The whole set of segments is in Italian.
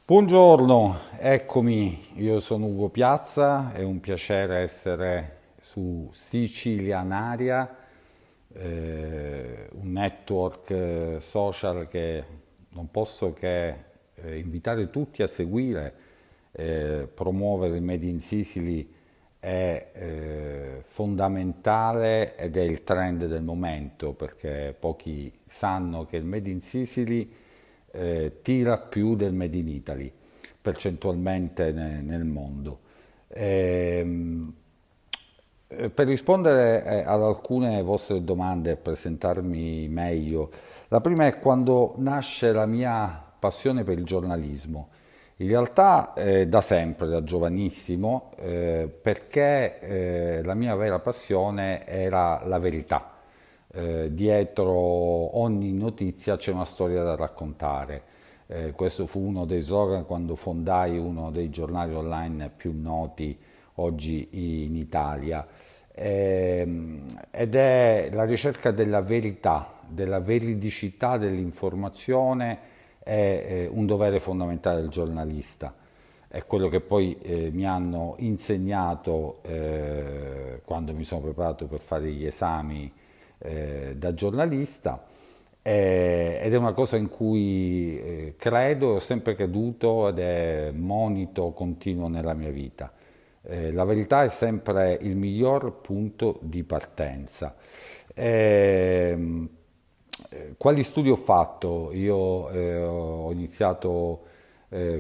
Buongiorno, eccomi, io sono Ugo Piazza, è un piacere essere su Sicilianaria, un network social che non posso che invitare tutti a seguire, promuovere il Made in Sicily è fondamentale ed è il trend del momento perché pochi sanno che il Made in Sicily tira più del Made in Italy percentualmente nel mondo. Ehm, per rispondere ad alcune vostre domande e presentarmi meglio, la prima è quando nasce la mia passione per il giornalismo. In realtà da sempre, da giovanissimo, perché la mia vera passione era la verità. Dietro ogni notizia c'è una storia da raccontare. Questo fu uno dei slogan quando fondai uno dei giornali online più noti oggi in Italia. Ed è la ricerca della verità, della veridicità dell'informazione è un dovere fondamentale del giornalista. È quello che poi mi hanno insegnato quando mi sono preparato per fare gli esami da giornalista ed è una cosa in cui credo, ho sempre creduto ed è monito continuo nella mia vita. La verità è sempre il miglior punto di partenza. Quali studi ho fatto? Io ho iniziato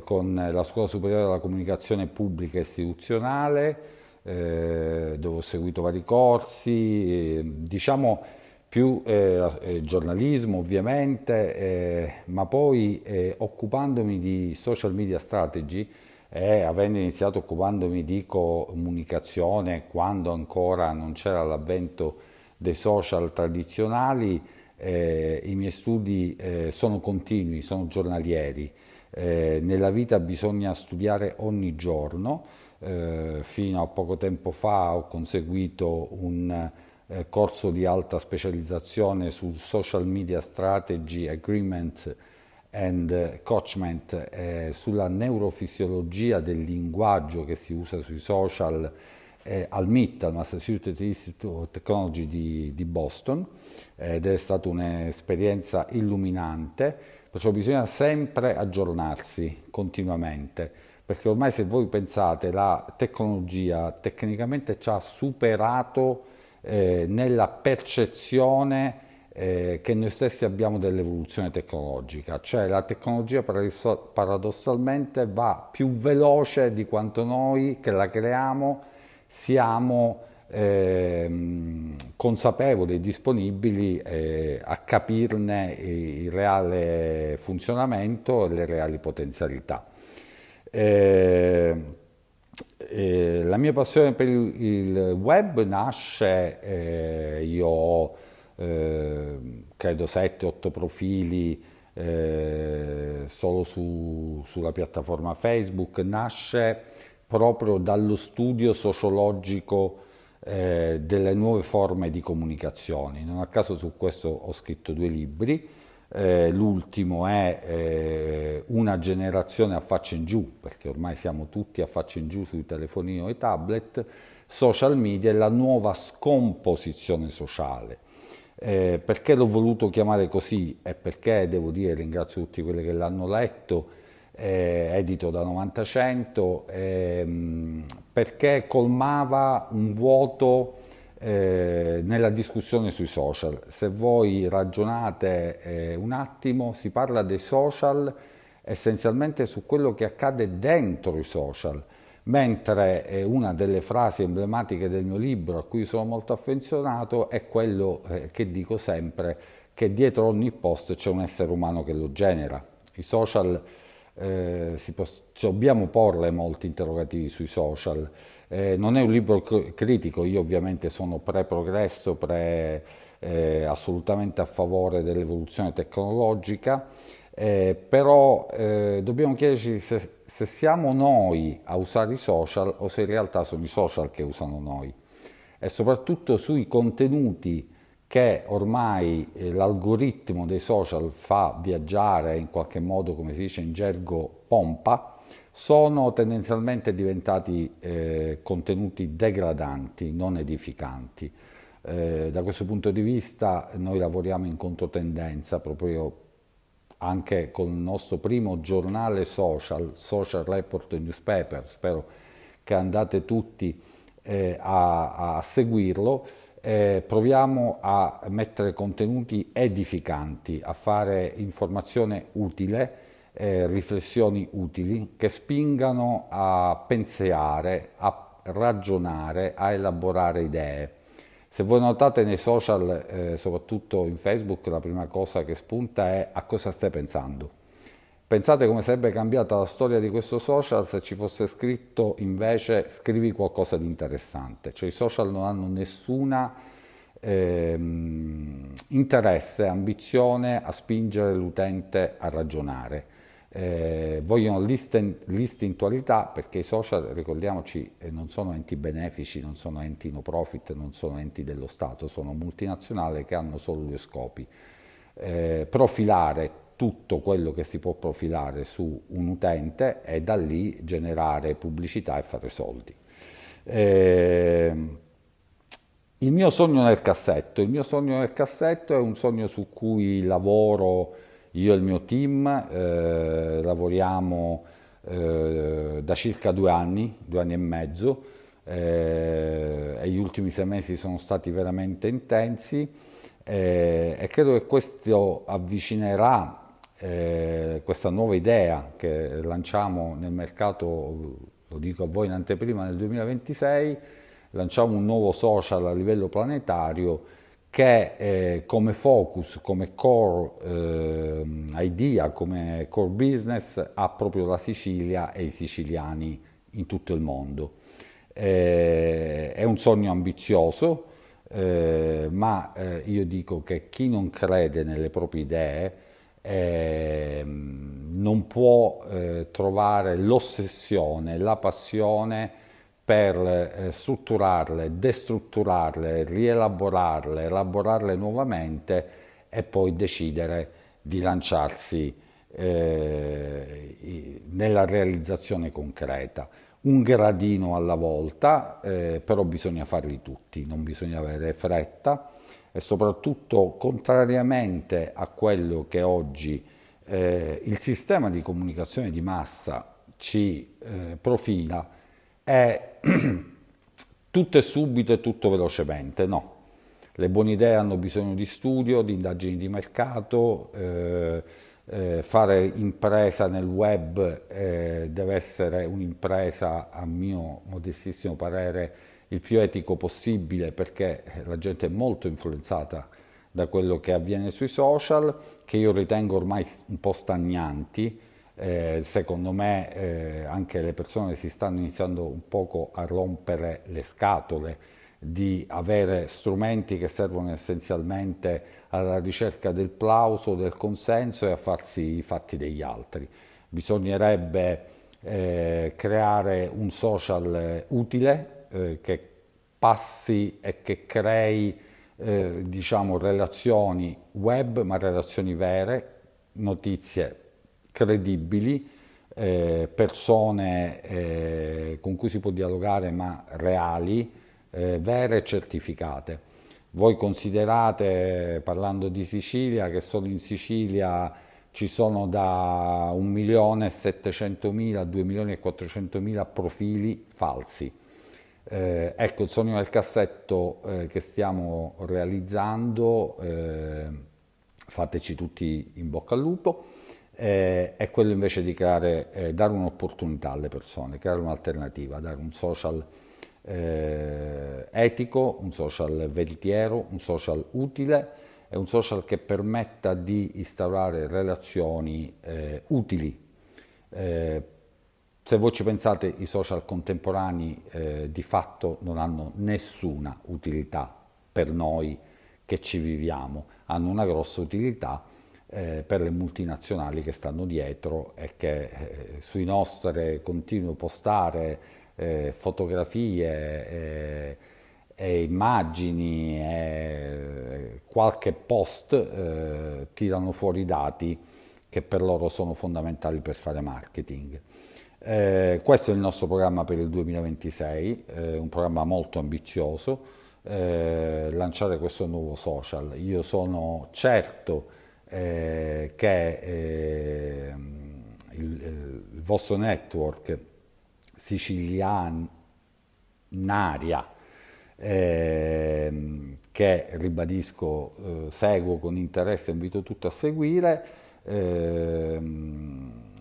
con la Scuola Superiore della Comunicazione Pubblica e Istituzionale, dove ho seguito vari corsi, diciamo più giornalismo ovviamente, ma poi occupandomi di social media strategy e avendo iniziato occupandomi di comunicazione quando ancora non c'era l'avvento dei social tradizionali, i miei studi sono continui, sono giornalieri. Nella vita bisogna studiare ogni giorno. Fino a poco tempo fa ho conseguito un corso di alta specializzazione su Social Media Strategy, Agreement and Coachment, sulla neurofisiologia del linguaggio che si usa sui social al MIT, al Massachusetts Institute of Technology di Boston, ed è stata un'esperienza illuminante, perciò bisogna sempre aggiornarsi continuamente, perché ormai se voi pensate la tecnologia tecnicamente ci ha superato nella percezione che noi stessi abbiamo dell'evoluzione tecnologica, cioè la tecnologia paradossalmente va più veloce di quanto noi che la creiamo siamo consapevoli e disponibili a capirne il reale funzionamento e le reali potenzialità. Eh, la mia passione per il web nasce, io ho credo 7-8 profili solo sulla piattaforma Facebook, nasce proprio dallo studio sociologico delle nuove forme di comunicazione. Non a caso su questo ho scritto 2 libri. L'ultimo è Una generazione a faccia in giù, perché ormai siamo tutti a faccia in giù sui telefonini o i tablet, social media e la nuova scomposizione sociale. Perché l'ho voluto chiamare così e perché, devo dire, ringrazio tutti quelli che l'hanno letto, edito da 90-100, perché colmava un vuoto nella discussione sui social. Se voi ragionate un attimo, si parla dei social essenzialmente su quello che accade dentro i social, mentre una delle frasi emblematiche del mio libro, a cui sono molto affezionato, è quello che dico sempre, che dietro ogni post c'è un essere umano che lo genera. I social, dobbiamo porre molti interrogativi sui social. Non è un libro critico, io ovviamente sono pre-progresso, assolutamente a favore dell'evoluzione tecnologica, però dobbiamo chiederci se siamo noi a usare i social o se in realtà sono i social che usano noi e soprattutto sui contenuti che ormai l'algoritmo dei social fa viaggiare in qualche modo, come si dice in gergo, pompa, sono tendenzialmente diventati contenuti degradanti, non edificanti. Da questo punto di vista noi lavoriamo in controtendenza proprio anche con il nostro primo giornale social, Social Report Newspaper, spero che andate tutti a seguirlo, proviamo a mettere contenuti edificanti, a fare informazione utile, riflessioni utili che spingano a pensare, a ragionare, a elaborare idee. Se voi notate nei social, soprattutto in Facebook, la prima cosa che spunta è a cosa stai pensando. Pensate come sarebbe cambiata la storia di questo social se ci fosse scritto invece scrivi qualcosa di interessante. Cioè i social non hanno nessuna interesse, ambizione a spingere l'utente a ragionare. Vogliono l'istintualità perché i social, ricordiamoci, non sono enti benefici, non sono enti no profit, non sono enti dello Stato, sono multinazionali che hanno solo due scopi: profilare tutto quello che si può profilare su un utente e da lì generare pubblicità e fare soldi. Il mio sogno nel cassetto. Il mio sogno nel cassetto è un sogno su cui lavoro io e il mio team, lavoriamo da circa 2 anni e mezzo, e gli ultimi 6 mesi sono stati veramente intensi, e credo che questo avvicinerà questa nuova idea che lanciamo nel mercato, lo dico a voi in anteprima, nel 2026, lanciamo un nuovo social a livello planetario che come focus, come core idea, come core business ha proprio la Sicilia e i siciliani in tutto il mondo. È un sogno ambizioso, ma io dico che chi non crede nelle proprie idee non può trovare l'ossessione, la passione per strutturarle, destrutturarle, rielaborarle, elaborarle nuovamente e poi decidere di lanciarsi nella realizzazione concreta. Un gradino alla volta, però bisogna farli tutti, non bisogna avere fretta e soprattutto, contrariamente a quello che oggi il sistema di comunicazione di massa ci profila, è tutto e subito e tutto velocemente. No, le buone idee hanno bisogno di studio, di indagini di mercato, fare impresa nel web deve essere un'impresa, a mio modestissimo parere, il più etico possibile, perché la gente è molto influenzata da quello che avviene sui social, che io ritengo ormai un po' stagnanti. Secondo me anche le persone si stanno iniziando un poco a rompere le scatole di avere strumenti che servono essenzialmente alla ricerca del plauso, del consenso e a farsi i fatti degli altri. Bisognerebbe creare un social utile che passi e che crei diciamo relazioni web, ma relazioni vere, notizie credibili, persone con cui si può dialogare ma reali, vere e certificate. Voi considerate, parlando di Sicilia, che solo in Sicilia ci sono da 1.700.000 a 2.400.000 profili falsi. Ecco, il sogno del cassetto che stiamo realizzando, fateci tutti in bocca al lupo, è quello invece di creare, dare un'opportunità alle persone, creare un'alternativa, dare un social etico, un social veritiero, un social utile e un social che permetta di instaurare relazioni utili. Se voi ci pensate, i social contemporanei di fatto non hanno nessuna utilità per noi che ci viviamo, hanno una grossa utilità per le multinazionali che stanno dietro e che sui nostri continuo postare fotografie e immagini e qualche post tirano fuori dati che per loro sono fondamentali per fare marketing. Questo è il nostro programma per il 2026, un programma molto ambizioso, lanciare questo nuovo social. Io sono certo che il vostro network sicilianaria, che ribadisco seguo con interesse e invito tutti a seguire,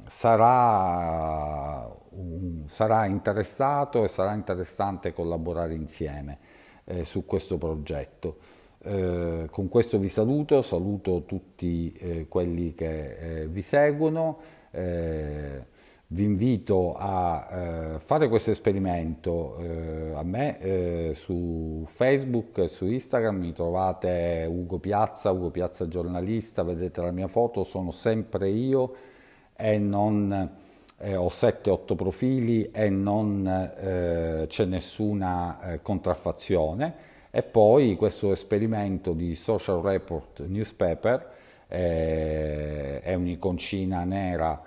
sarà interessato e sarà interessante collaborare insieme su questo progetto. Con questo vi saluto, saluto tutti quelli che vi seguono. Vi invito a fare questo esperimento. A me su Facebook e su Instagram mi trovate Ugo Piazza giornalista, vedete la mia foto, sono sempre io e non ho 7-8 profili e non c'è nessuna contraffazione. E poi questo esperimento di Social Report Newspaper è un'iconcina nera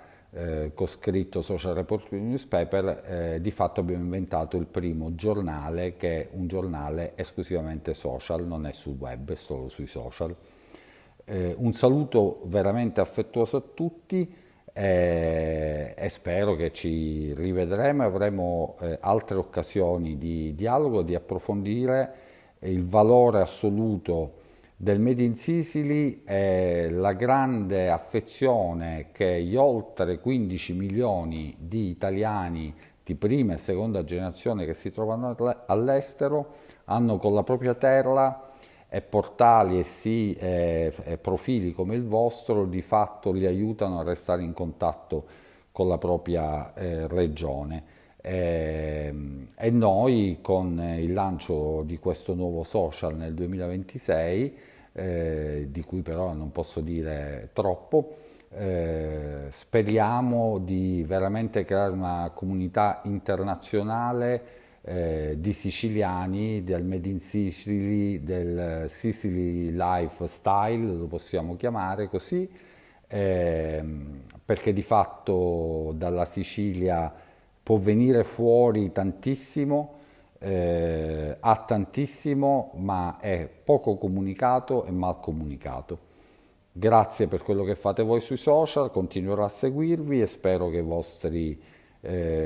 con scritto Social Report Newspaper. Di fatto abbiamo inventato il primo giornale che è un giornale esclusivamente social, non è sul web, è solo sui social. Un saluto veramente affettuoso a tutti e spero che ci rivedremo e avremo altre occasioni di dialogo, di approfondire il valore assoluto del Made in Sicily e la grande affezione che gli oltre 15 milioni di italiani di prima e seconda generazione che si trovano all'estero hanno con la propria terra, e portali e profili come il vostro di fatto li aiutano a restare in contatto con la propria regione. E noi con il lancio di questo nuovo social nel 2026, di cui però non posso dire troppo, speriamo di veramente creare una comunità internazionale di siciliani, del Made in Sicily, del Sicily Lifestyle, lo possiamo chiamare così, perché di fatto dalla Sicilia può venire fuori tantissimo, ha tantissimo, ma è poco comunicato e mal comunicato. Grazie per quello che fate voi sui social, continuerò a seguirvi e spero che i vostri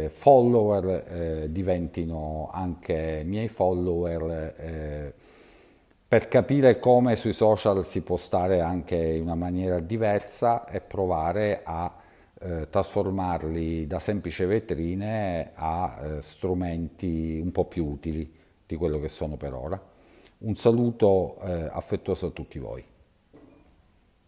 follower diventino anche miei follower, per capire come sui social si può stare anche in una maniera diversa e provare a trasformarli da semplici vetrine a strumenti un po' più utili di quello che sono per ora. Un saluto affettuoso a tutti voi.